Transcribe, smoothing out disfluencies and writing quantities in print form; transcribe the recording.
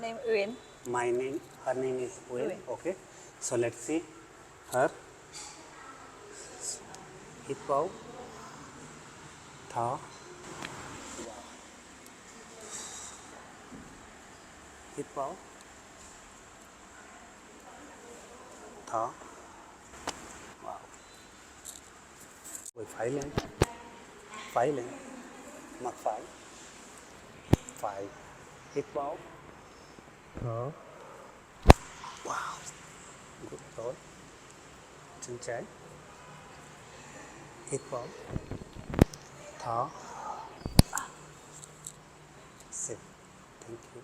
name Uyên. Her name is Uyên. Uyên. Okay. So let's see her. Hít vào, thở, hít vào, thở. Wow. Rồi phải lên, mặt phải, hít vào, thở. Wow. Good rồi. Chân trái, hít vào, thở. Sit. Thank you.